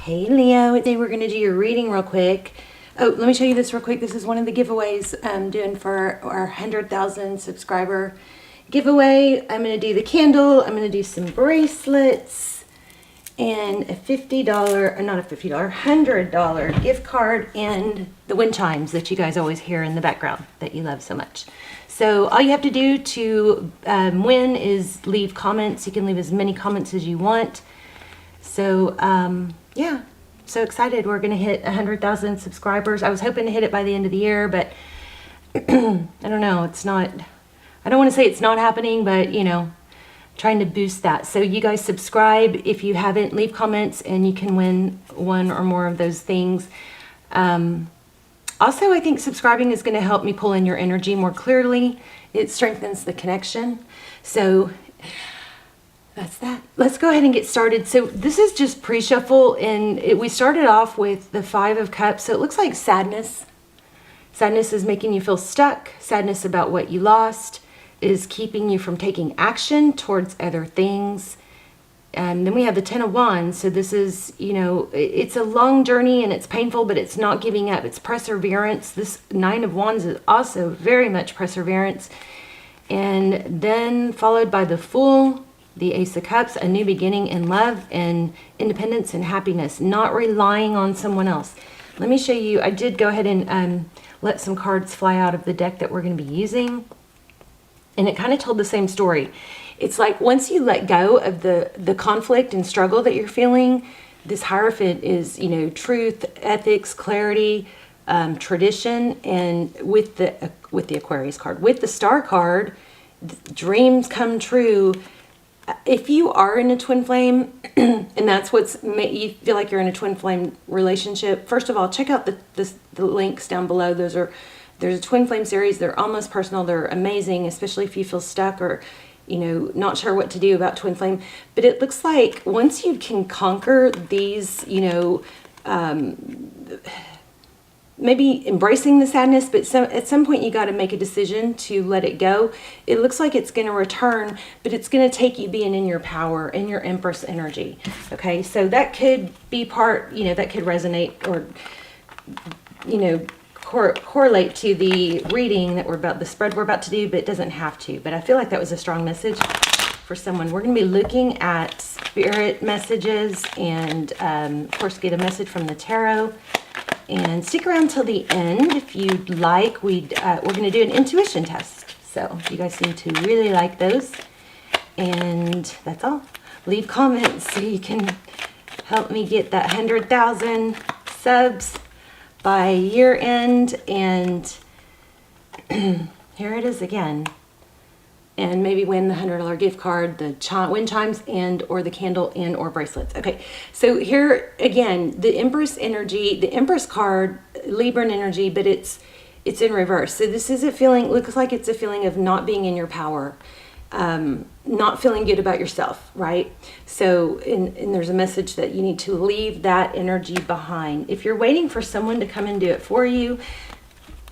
Hey Leo, today we're going to do your reading real quick. Oh, let me show you this real quick. This is one of the giveaways I'm doing for our 100,000 subscriber giveaway. I'm going to do the candle, I'm going to do some bracelets, and a $50, or not a $50, $100 gift card, and the wind chimes that you guys always hear in the background that you love so much. So all you have to do to win is leave comments. You can leave as many comments as you want. So, yeah, so excited. We're going to hit 100,000 subscribers. I was hoping to hit it by the end of the year, but I don't know. It's not, I don't want to say it's not happening, but you know, trying to boost that. So you guys subscribe if you haven't, leave comments, and you can win one or more of those things. Also, I think subscribing is going to help me pull in your energy more clearly. It strengthens the connection. So that's that. Let's go ahead and get started. So this is just pre-shuffle, and we started off with the 5 of Cups. So it looks like sadness. Sadness is making you feel stuck. Sadness about what you lost is keeping you from taking action towards other things. And then we have the 10 of Wands. So this is, you know, it's a long journey and it's painful, but it's not giving up. It's perseverance. This 9 of Wands is also very much perseverance. And then followed by the Fool, the Ace of Cups, a new beginning in love and independence and happiness, not relying on someone else. Let me show you. I did go ahead and let some cards fly out of the deck that we're going to be using. And it kind of told the same story. It's like once you let go of the conflict and struggle that you're feeling, this Hierophant is, you know, truth, ethics, clarity, tradition, and with the Aquarius card, with the Star card, dreams come true. If you are in a twin flame, and that's what's made you feel like you're in a twin flame relationship, first of all, check out the links down below. There's a twin flame series. They're almost personal. They're amazing, especially if you feel stuck or, you know, not sure what to do about twin flame. But it looks like once you can conquer these, you know, maybe embracing the sadness, but at some point you got to make a decision to let it go. It looks like it's going to return, but it's going to take you being in your power, in your Empress energy. Okay, so that could be part, you know, that could resonate or, you know, correlate to the reading that the spread we're about to do, but it doesn't have to. But I feel like that was a strong message for someone. We're going to be looking at spirit messages and, of course, get a message from the tarot. And stick around till the end if you'd like. We're going to do an intuition test. So you guys seem to really like those. And that's all. Leave comments so you can help me get that 100,000 subs by year end. And here it is again. And maybe win the $100 gift card, the wind chimes, and or the candle, and or bracelets. Okay, so here again, the Empress energy, the Empress card, Libran energy, but it's in reverse. So this is a feeling, looks like it's a feeling of not being in your power, not feeling good about yourself, right? So, and there's a message that you need to leave that energy behind. If you're waiting for someone to come and do it for you,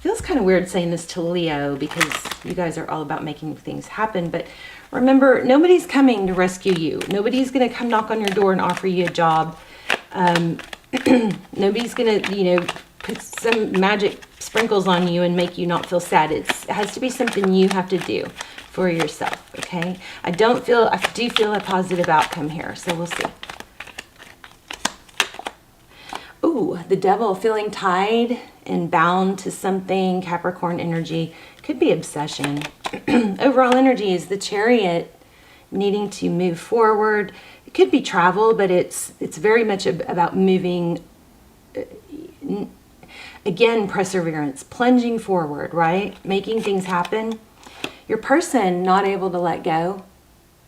feels kind of weird saying this to Leo because you guys are all about making things happen. But remember, nobody's coming to rescue you. Nobody's going to come knock on your door and offer you a job. Nobody's going to, you know, put some magic sprinkles on you and make you not feel sad. It has to be something you have to do for yourself, okay? I do feel a positive outcome here, so we'll see. Ooh, the Devil, feeling tied and bound to something. Capricorn energy, could be obsession. Overall energy is the Chariot, needing to move forward. It could be travel, but it's very much about moving. Again, perseverance, plunging forward, right? Making things happen. Your person not able to let go.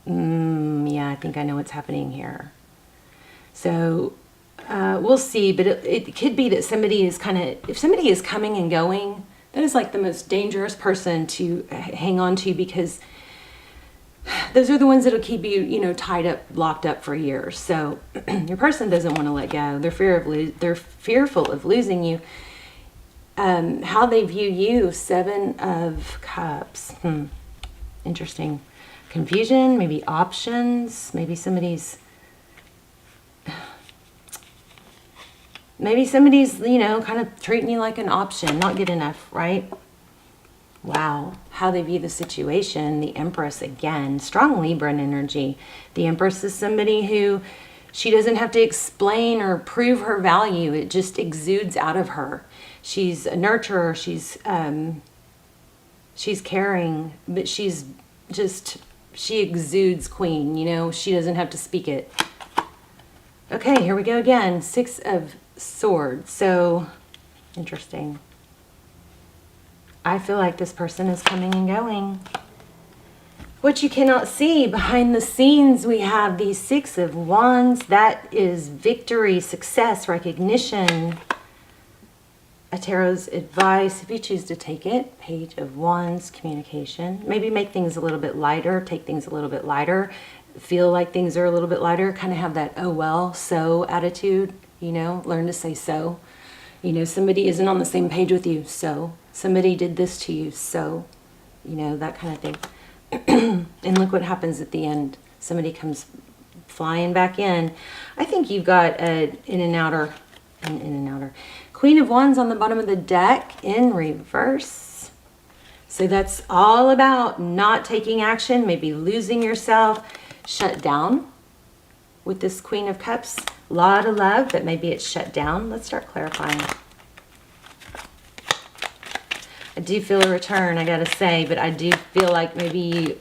Yeah, I think I know what's happening here. So we'll see, but it could be that somebody is if somebody is coming and going, that is like the most dangerous person to hang on to, because those are the ones that'll keep you, you know, tied up, locked up for years. So your person doesn't want to let go. They're fearful of losing you. How they view you, 7 of Cups. Interesting. Confusion, maybe options, maybe somebody's Maybe somebody's, you know, kind of treating you like an option, not good enough, right? Wow, how they view the situation. The Empress again, strong Libran energy. The Empress is somebody who she doesn't have to explain or prove her value. It just exudes out of her. She's a nurturer. She's caring, but she exudes queen, you know. She doesn't have to speak it. Okay, here we go again. 6 of Swords. So interesting. I feel like this person is coming and going. What you cannot see behind the scenes, we have the 6 of Wands. That is victory, success, recognition. A tarot's advice, if you choose to take it. Page of Wands, communication. Maybe make things a little bit lighter, take things a little bit lighter. Feel like things are a little bit lighter. Kind of have that, oh well, so attitude, you know. Learn to say so. You know, somebody isn't on the same page with you, so. Somebody did this to you, so. You know, that kind of thing. And look what happens at the end. Somebody comes flying back in. I think you've got an in and outer. Queen of Wands on the bottom of the deck in reverse. So that's all about not taking action, maybe losing yourself, shut down with this Queen of Cups. A lot of love, but maybe it's shut down. Let's start clarifying. I do feel a return, I gotta say, but I do feel like maybe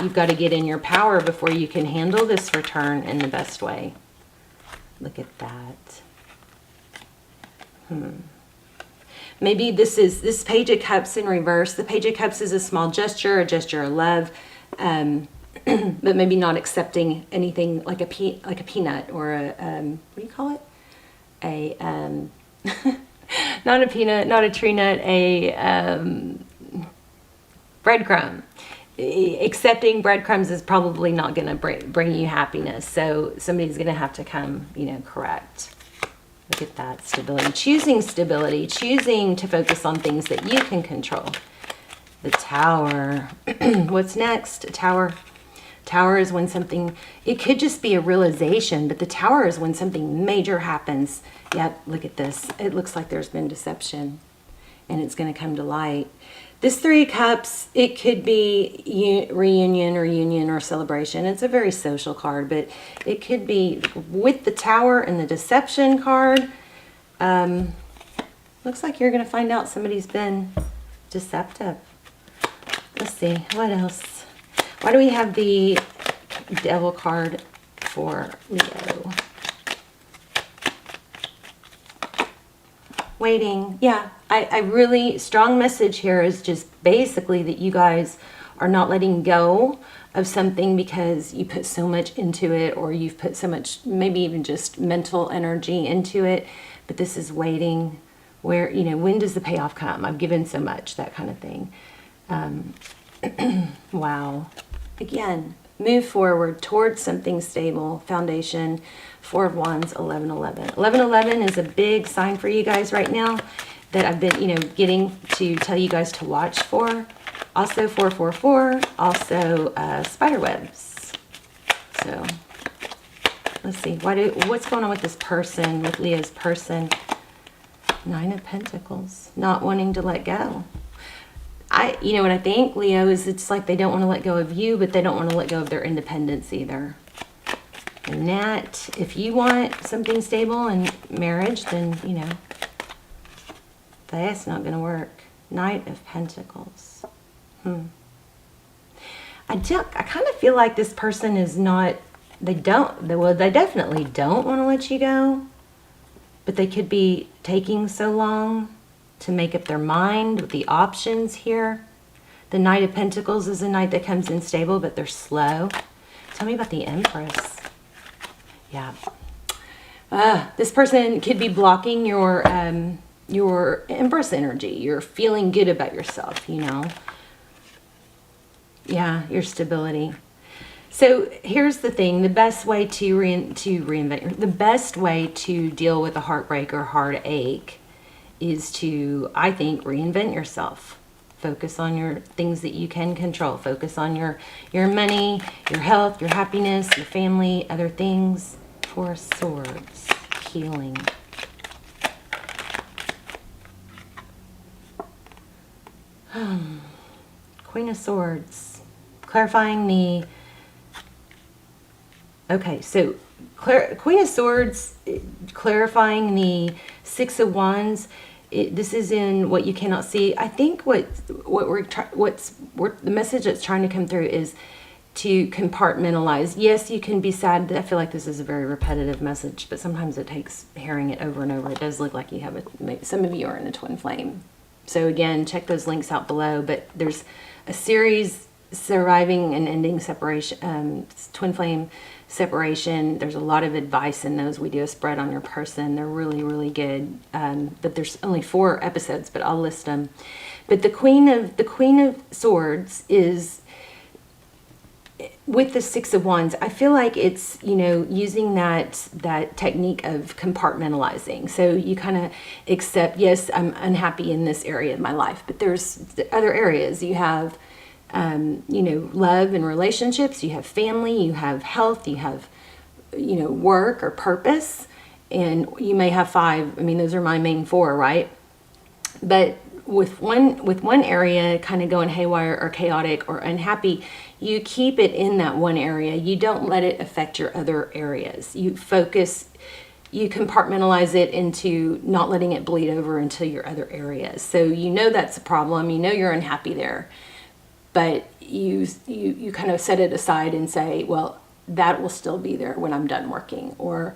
you've got to get in your power before you can handle this return in the best way. Look at that. Maybe this Page of Cups in reverse. The Page of Cups is a small gesture, a gesture of love, but maybe not accepting anything like a peanut or a what do you call it? Not a peanut, not a tree nut, a breadcrumb. Accepting breadcrumbs is probably not going to bring you happiness. So somebody's going to have to come, you know, correct. Look at that, stability. Choosing stability, choosing to focus on things that you can control. The Tower. What's next? A Tower. Tower is when something, it could just be a realization, but the Tower is when something major happens. Yep, look at this. It looks like there's been deception, and it's going to come to light. This 3 of Cups, it could be reunion or union or celebration. It's a very social card, but it could be with the Tower and the deception card. Looks like you're going to find out somebody's been deceptive. Let's see, what else? Why do we have the Devil card for Leo? Waiting. Yeah, I really, strong message here is just basically that you guys are not letting go of something because you put so much into it, or you've put so much, maybe even just mental energy into it. But this is waiting. Where, you know, when does the payoff come? I've given so much, that kind of thing. Wow. Again, move forward towards something stable, foundation. 4 of Wands, 11-11. 11-11 is a big sign for you guys right now that I've been, you know, getting to tell you guys to watch for. Also 444, also spider webs. So let's see, what's going on with this person, with Leo's person? 9 of Pentacles, not wanting to let go. You know what I think, Leo, is it's like they don't want to let go of you, but they don't want to let go of their independence either. And that, if you want something stable in marriage, then, you know, that's not going to work. Knight of Pentacles. I kind of feel like this person is not, they definitely don't want to let you go, but they could be taking so long to make up their mind with the options here. The Knight of Pentacles is a knight that comes in stable, but they're slow. Tell me about the Empress. Yeah. This person could be blocking your Empress energy. You're feeling good about yourself, you know. Yeah, your stability. So here's the thing. The best way to reinvent, the best way to deal with a heartbreak or heartache is to, I think, reinvent yourself. Focus on your things that you can control. Focus on your money, your health, your happiness, your family, other things. 4 of Swords, healing. of Swords. Clarifying the... Okay, so Queen of Swords, clarifying the Six of Wands. This is in what you cannot see. I think what's the message that's trying to come through is to compartmentalize. Yes, you can be sad. I feel like this is a very repetitive message, but sometimes it takes hearing it over and over. It does look like you have some of you are in a twin flame. So again, check those links out below. But there's a series, surviving and ending separation, twin flame separation. There's a lot of advice in those. We do a spread on your person. They're really, really good. But there's only 4 episodes, but I'll list them. But the Queen of Swords is with the Six of Wands. I feel like it's, you know, using that technique of compartmentalizing. So you kind of accept, yes, I'm unhappy in this area of my life, but there's other areas. You have you know, love and relationships, you have family, you have health, you have, you know, work or purpose, and you may have 5. I mean, those are my main 4, right? But with one area kind of going haywire or chaotic or unhappy, you keep it in that one area. You don't let it affect your other areas. You focus, you compartmentalize it into not letting it bleed over into your other areas. So you know that's a problem. You know you're unhappy there. But you kind of set it aside and say, well, that will still be there when I'm done working, or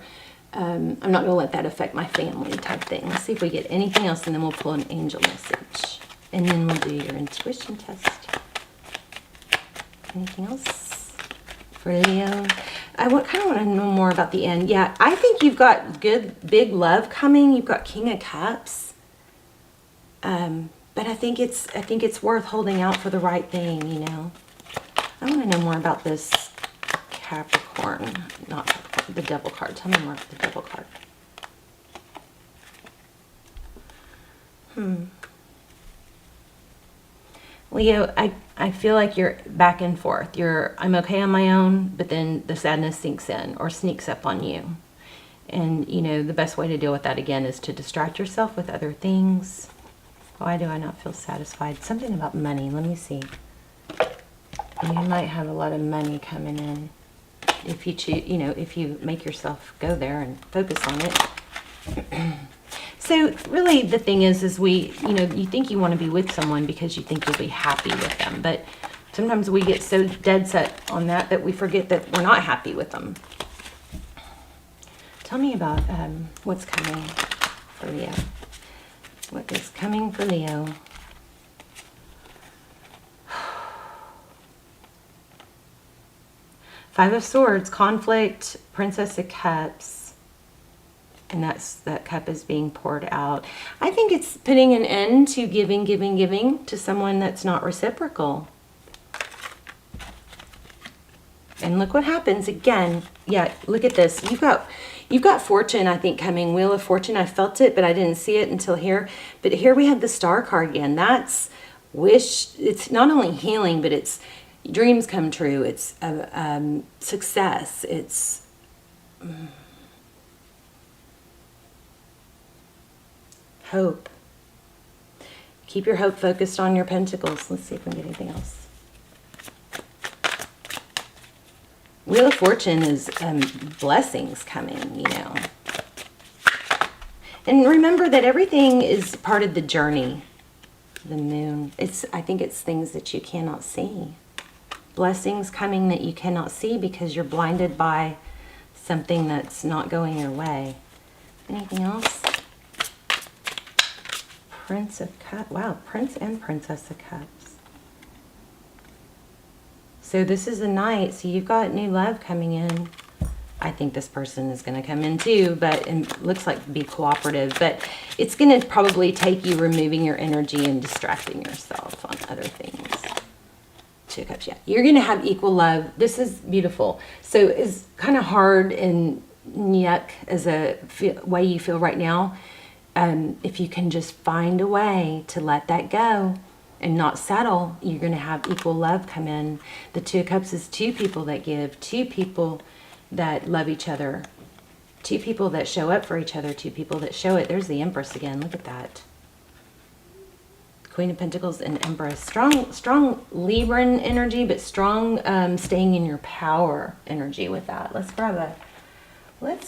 I'm not going to let that affect my family type thing. Let's see if we get anything else, and then we'll pull an angel message. And then we'll do your intuition test. Anything else for Leo? I kind of want to know more about the end. Yeah, I think you've got good, big love coming. You've got King of Cups. But I think it's worth holding out for the right thing, you know. I want to know more about this Capricorn, not Capricorn, the Devil card. Tell me more about the Devil card. Leo, I feel like you're back and forth. I'm okay on my own, but then the sadness sinks in or sneaks up on you. And, you know, the best way to deal with that, again, is to distract yourself with other things. Why do I not feel satisfied? Something about money. Let me see. You might have a lot of money coming in if you choose, you know, if you make yourself go there and focus on it. So really the thing is you know, you think you want to be with someone because you think you'll be happy with them. But sometimes we get so dead set on that we forget that we're not happy with them. Tell me about what's coming for Leo. What is coming for Leo? Five of Swords, conflict, Princess of Cups. And that cup is being poured out. I think it's putting an end to giving to someone that's not reciprocal. And look what happens again. Yeah, look at this. You've got fortune, I think, coming. Wheel of Fortune. I felt it, but I didn't see it until here. But here we have the Star card again. That's wish. It's not only healing, but it's dreams come true. It's success. It's hope. Keep your hope focused on your pentacles. Let's see if we can get anything else. Wheel of Fortune is blessings coming, you know. And remember that everything is part of the journey. The moon. I think it's things that you cannot see. Blessings coming that you cannot see because you're blinded by something that's not going your way. Anything else? Prince of Cups. Wow, Prince and Princess of Cups. So this is a night, so you've got new love coming in. I think this person is going to come in too, but it looks like be cooperative. But it's going to probably take you removing your energy and distracting yourself on other things. Two of Cups, yeah. You're going to have equal love. This is beautiful. So it's kind of hard and yuck as a way you feel right now. If you can just find a way to let that go and not settle, you're going to have equal love come in. The Two of Cups is 2 people that give, 2 people that love each other, 2 people that show up for each other, 2 people that show it. There's the Empress again. Look at that. Queen of Pentacles and Empress. Strong Libran energy, but strong staying in your power energy with that. Let's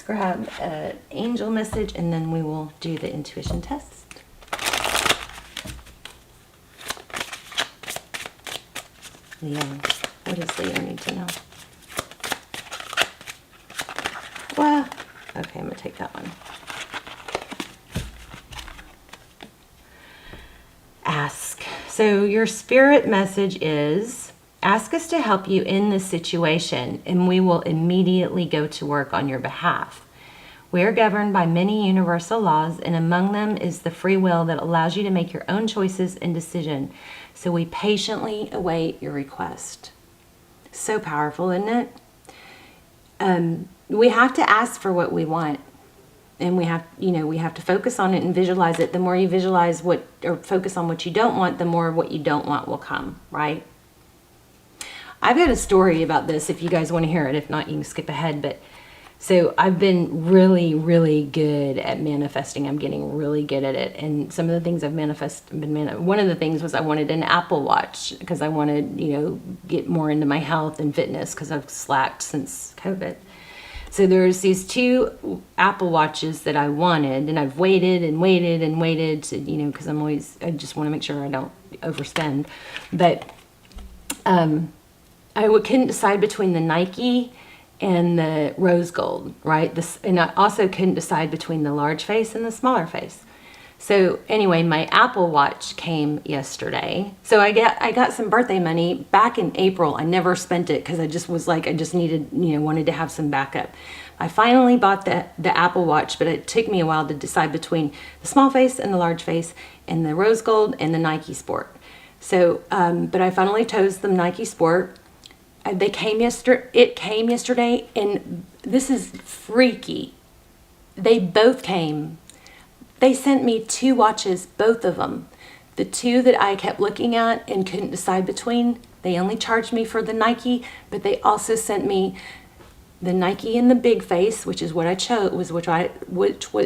grab an angel message, and then we will do the intuition test. Leo. What does Leo need to know? Well, okay, I'm going to take that one. Ask. So your spirit message is, ask us to help you in this situation, and we will immediately go to work on your behalf. We are governed by many universal laws, and among them is the free will that allows you to make your own choices and decision. So we patiently await your request. So powerful, isn't it? We have to ask for what we want. And we have to focus on it and visualize it. The more you visualize or focus on what you don't want, the more what you don't want will come, right? I've got a story about this if you guys want to hear it. If not, you can skip ahead. But so I've been really, really good at manifesting. I'm getting really good at it. And some of the things I've one of the things was I wanted an Apple Watch because I wanted, get more into my health and fitness because I've slacked since COVID. So there's these 2 Apple Watches that I wanted, and I've waited and waited and waited to, because I just want to make sure I don't overspend. But I couldn't decide between the Nike and the rose gold, right? And I also couldn't decide between the large face and the smaller face. So anyway, my Apple Watch came yesterday. So I got some birthday money back in April. I never spent it because I just was like, I just needed, wanted to have some backup. I finally bought the Apple Watch, but it took me a while to decide between the small face and the large face and the rose gold and the Nike Sport. So, but I finally chose the Nike Sport. It came yesterday, and this is freaky. They both came. They sent me 2 watches, both of them. The 2 that I kept looking at and couldn't decide between, they only charged me for the Nike, but they also sent me the Nike in the big face, which is what I chose, which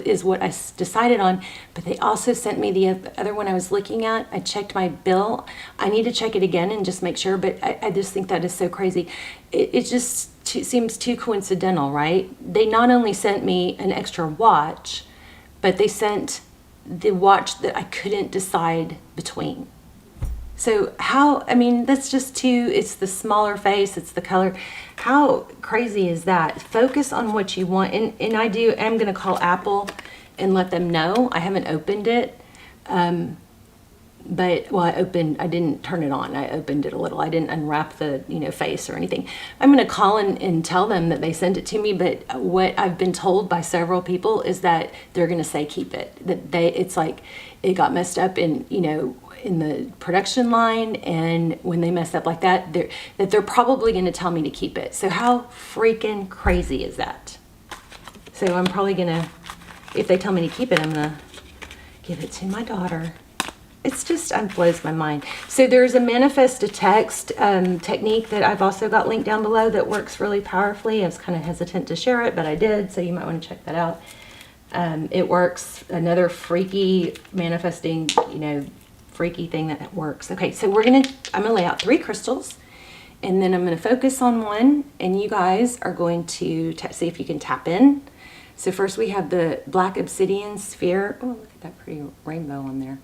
is what I decided on. But they also sent me the other one I was looking at. I checked my bill. I need to check it again and just make sure, but I just think that is so crazy. It just seems too coincidental, right? They not only sent me an extra watch, but they sent the watch that I couldn't decide between. So that's just it's the smaller face, it's the color. How crazy is that? Focus on what you want. And I'm going to call Apple and let them know. I haven't opened it. I didn't turn it on. I opened it a little. I didn't unwrap the, face or anything. I'm going to call and tell them that they sent it to me. But what I've been told by several people is that they're going to say keep it. It's like it got messed up in the production line, and when they mess up like that, they're probably going to tell me to keep it. So how freaking crazy is that? So I'm probably going to, if they tell me to keep it, I'm going to give it to my daughter. It's just, it blows my mind. So there's a manifest to text technique that I've also got linked down below that works really powerfully. I was kind of hesitant to share it, but I did, so you might want to check that out. It works. Another freaky manifesting, freaky thing that works. Okay, so I'm gonna lay out 3 crystals, and then I'm gonna focus on one, and you guys are going to see if you can tap in. So first we have the black obsidian sphere. Oh, look at that pretty rainbow on there.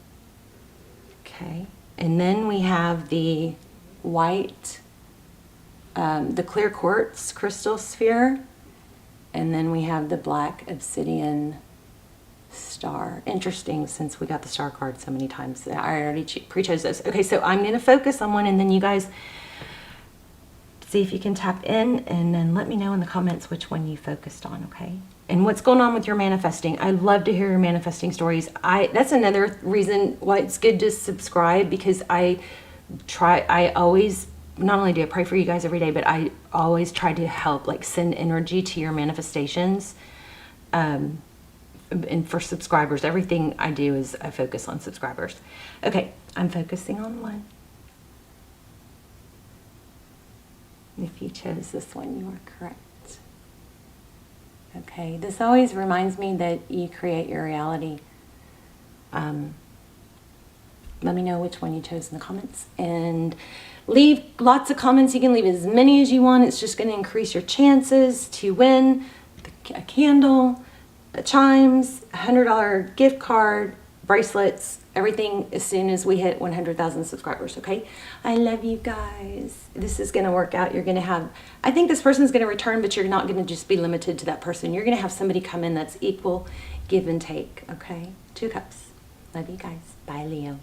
Okay, and then we have the white, the clear quartz crystal sphere, and then we have the black obsidian star. Interesting, since we got the star card so many times. I already pre-chose this. Okay, so I'm going to focus on one, and then you guys see if you can tap in, and then let me know in the comments which one you focused on, okay? And what's going on with your manifesting. I love to hear your manifesting stories. That's another reason why it's good to subscribe, because I always, not only do I pray for you guys every day, but I always try to help, like, send energy to your manifestations. And for subscribers, everything I do is I focus on subscribers. Okay, I'm focusing on one. If you chose this one, you are correct. Okay, this always reminds me that you create your reality. Let me know which one you chose in the comments, and leave lots of comments. You can leave as many as you want. It's just going to increase your chances to win a candle, chimes, $100 gift card, bracelets, everything as soon as we hit 100,000 subscribers. Okay, I love you guys. This is going to work out. You're going to have, I think this person's going to return, but you're not going to just be limited to that person. You're going to have somebody come in that's equal, give and take. Okay, 2 cups. Love you guys. Bye, Leo.